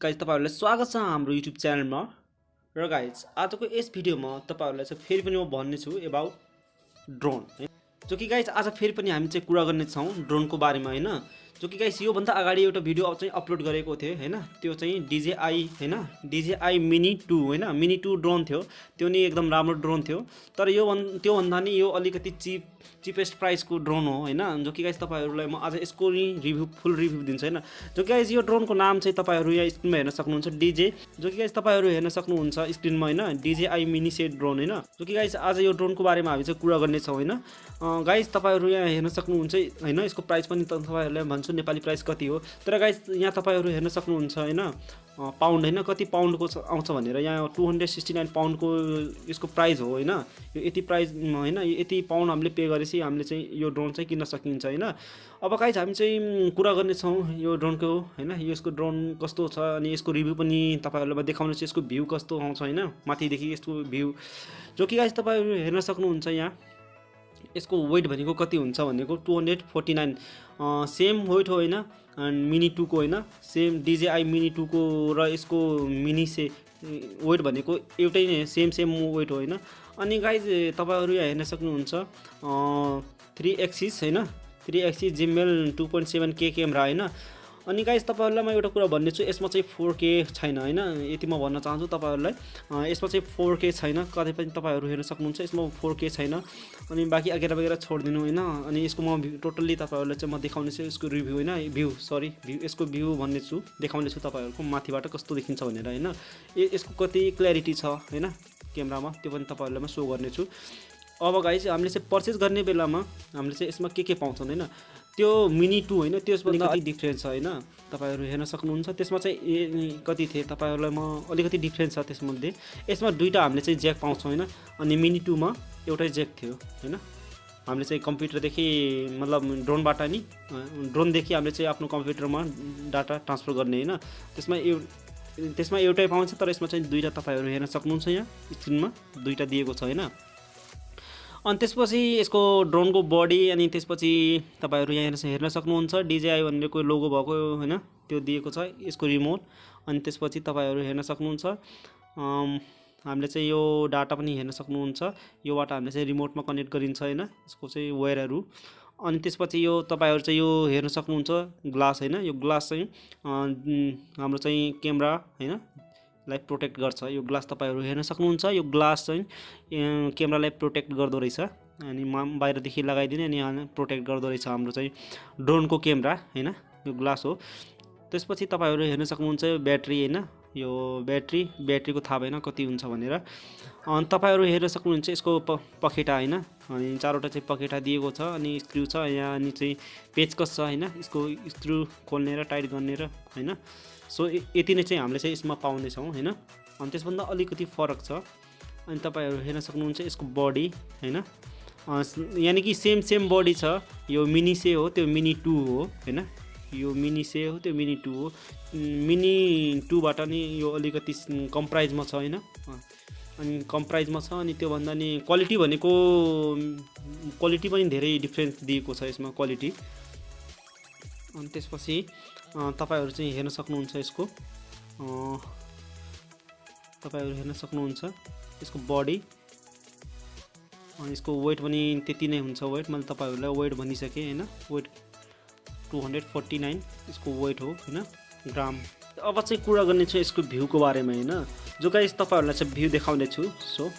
Guys तपाईहरुलाई स्वागत छ हाम्रो युट्युब च्यानलमा। र गाइज आजको यस भिडियोमा तपाईहरुलाई चाहिँ फेरि पनि म भन्ने छु अबाउट ड्रोन है, जो कि गाइज आज फेरि पनि हामी चाहिँ कुरा गर्ने छौं ड्रोनको बारेमा हैन। जो कि गाइज यो भन्दा अगाडि एउटा भिडियो चाहिँ अपलोड गरेको थिए हैन, त्यो चाहिँ DJI हैन, DJI मिनी 2 हैन, मिनी 2 ड्रोन थियो। त्यो नि एकदम राम्रो ड्रोन थियो, तर त्यो भन्दा नि यो अलिकति चीपेस्ट प्राइस को ड्रोन हो हैन। जो कि गाइज तपाईहरुलाई म आज यसको नि फुल रिभ्यू दिन्छु हैन। जो कि गाइज यो ड्रोनको नाम चाहिँ तपाईहरु यहाँ स्क्रिनमा हेर्न सक्नुहुन्छ, जो कि गाइज तपाईहरु हेर्न सक्नुहुन्छ स्क्रिनमा हैन, DJI मिनी सेट ड्रोन हैन। जो कि गाइज आज यो ड्रोनको बारेमा हामी चाहिँ कुरा गर्ने छौं हैन। गाइज तपाईहरु यहाँ हेर्न सक्नुहुन्छ हैन, यसको प्राइस पनि तपाईहरुलाई भन्छु नेपाली प्राइस कति हो। तर गाइज यहाँ तपाईहरु हेर्न सक्नुहुन्छ हैन, पाउन्ड हैन, कति पाउन्डको आउँछ भनेर यहाँ 269 पाउन्डको यसको प्राइस हो हैन। यो यति प्राइस हैन, यो यति पाउन्ड हामीले पे गरेपछि हामीले चाहिँ यो ड्रोन चाहिँ किन्न सकिन्छ हैन। अब गाइज हामी चाहिँ कुरा गर्ने छौं यो ड्रोनको हैन, यसको ड्रोन कस्तो छ अनि यसको रिभ्यू पनि तपाईहरुलाई देखाउने छु, यसको भ्यू कस्तो आउँछ हैन, माथिदेखि यसको भ्यू। जो कि गाइज तपाईहरु हेर्न सक्नुहुन्छ यहाँ यसको वेट भनेको कति हुन्छ भनेको 249 सेम वेट हो हैन, मिनी 2 को हैन, सेम DJI मिनी 2 को र यसको मिनी से वेट भनेको एउटै नै सेम वेट हो हैन। अनि गाइज तपाईहरु यहाँ हेर्न सक्नुहुन्छ 3 एक्सिस हैन, 3 एक्सिस जिम्मेल 2.7K क्यामेरा हैन। अनि गाइज तपाईहरुलाई म एउटा कुरा भन्ने छु, यसमा चाहिँ 4K छैन हैन, यति म भन्न चाहन्छु तपाईहरुलाई। यसमा चाहिँ 4K छैन, कतै पनि तपाईहरु हेर्न सक्नुहुन्छ यसमा 4K छैन। अनि बाकी वगैरह छोड्दिनु हैन। अनि यसको म टोटल्ली तपाईहरुलाई चाहिँ म देखाउने छु यसको रिभ्यू हैन, भ्यू यसको भ्यू भन्ने छु, देखाउने छु तपाईहरुको माथिबाट कस्तो देखिन्छ भनेर हैन। यसको कति क्ल्यारिटी छ हैन क्यामेरामा, त्यो पनि तपाईहरुलाई म शो गर्ने छु। अब गाइज हामीले चाहिँ पर्चेज गर्ने बेलामा हामीले चाहिँ यसमा के पाउँछौं हैन, त्यो मिनी 2 हैन, त्यसभन्दा अलिक डिफरेन्स छ हैन, तपाईहरु हेर्न सक्नुहुन्छ। त्यसमा चाहिँ कति थिए तपाईहरुलाई म अलिकति डिफरेन्स छ त्यसमध्ये। यसमा दुईटा हामीले चाहिँ ज्याक पाउँछौं हैन, अनि मिनी 2 मा एउटै ज्याक थियो हैन। हामीले चाहिँ कम्प्युटरदेखि मतलब ड्रोनदेखि हामीले चाहिँ आफ्नो कम्प्युटरमा डाटा ट्रान्सफर गर्ने हैन। त्यसमा एउटै पाउँछ, तर यसमा चाहिँ दुईटा तपाईहरु हेर्न सक्नुहुन्छ यहाँ स्क्रिनमा दुईटा दिएको छ हैन। अनि त्यसपछि यसको ड्रोनको बडी, अनि त्यसपछि तपाईहरु यहाँ हेर्न सक्नुहुन्छ DJI भनेको लोगो भएको हैन, त्यो दिएको छ, यसको रिमोट। अनि त्यसपछि तपाईहरु हेर्न सक्नुहुन्छ हामीले चाहिँ यो डाटा पनि हेर्न सक्नुहुन्छ, योबाट हामीले चाहिँ रिमोटमा कनेक्ट गरिन्छ हैन, यसको चाहिँ वायरहरु। अनि त्यसपछि यो तपाईहरु चाहिँ यो हेर्न सक्नुहुन्छ ग्लास हैन, यो ग्लास चाहिँ हाम्रो चाहिँ क्यामेरा हैन लाई प्रोटेक्ट गर्छ। यो ग्लास तपाईहरु हेर्न सक्नुहुन्छ, यो ग्लास चाहिँ क्यामेरालाई प्रोटेक्ट गर्दो रहेछ, अनि बाहिरदेखि लगाइदिने अनि प्रोटेक्ट गर्दो रहेछ हाम्रो चाहिँ ड्रोनको क्यामेरा हैन, यो ग्लास हो। त्यसपछि तपाईहरु हेर्न सक्नुहुन्छ ब्याट्री हैन, यो ब्याट्रीको थाहा भएन कति हुन्छ भनेर। अनि तपाईहरु हेर्न सक्नुहुन्छ यसको पखेटा हैन, अनि चारवटा चाहिँ पखेटा दिएको छ, अनि स्क्रु छ यहाँ, अनि चाहिँ पेचकस छ हैन, यसको स्क्रु खोल्ने र टाइट गर्ने र हैन। सो यति नै चाहिँ हामीले चाहिँ यसमा पाउने छौं हैन। अनि त्यसभन्दा अलिकति फरक छ। अनि तपाईहरु हेर्न सक्नुहुन्छ यसको बडी हैन, यानी कि सेम बडी छ। यो मिनी से हो, त्यो मिनी 2 हो हैन, यो मिनी से हो, त्यो मिनी 2 हो। मिनी 2 बाट नि यो अलिकति कम प्राइसमा छ हैन, अनि कम प्राइसमा छ। अनि त्यो भन्दा नि क्वालिटी भनेको क्वालिटी पनि धेरै डिफरेन्स दिएको छ यसमा क्वालिटी। अनि त्यसपछि तपाईहरु चाहिँ हेर्न सक्नुहुन्छ यसको तपाईहरु हेर्न सक्नुहुन्छ यसको बडी, अनि यसको वेट पनि त्यति नै हुन्छ वेट, मैले तपाईहरुलाई वेट भनिसके हैन, वेट 249 यसको वेट हो हैन ग्राम। अब चाहिँ कुरा गर्ने छु यसको भ्यूको बारेमा हैन। जो गाइस तपाईहरुलाई चाहिँ भ्यू देखाउने छु। सो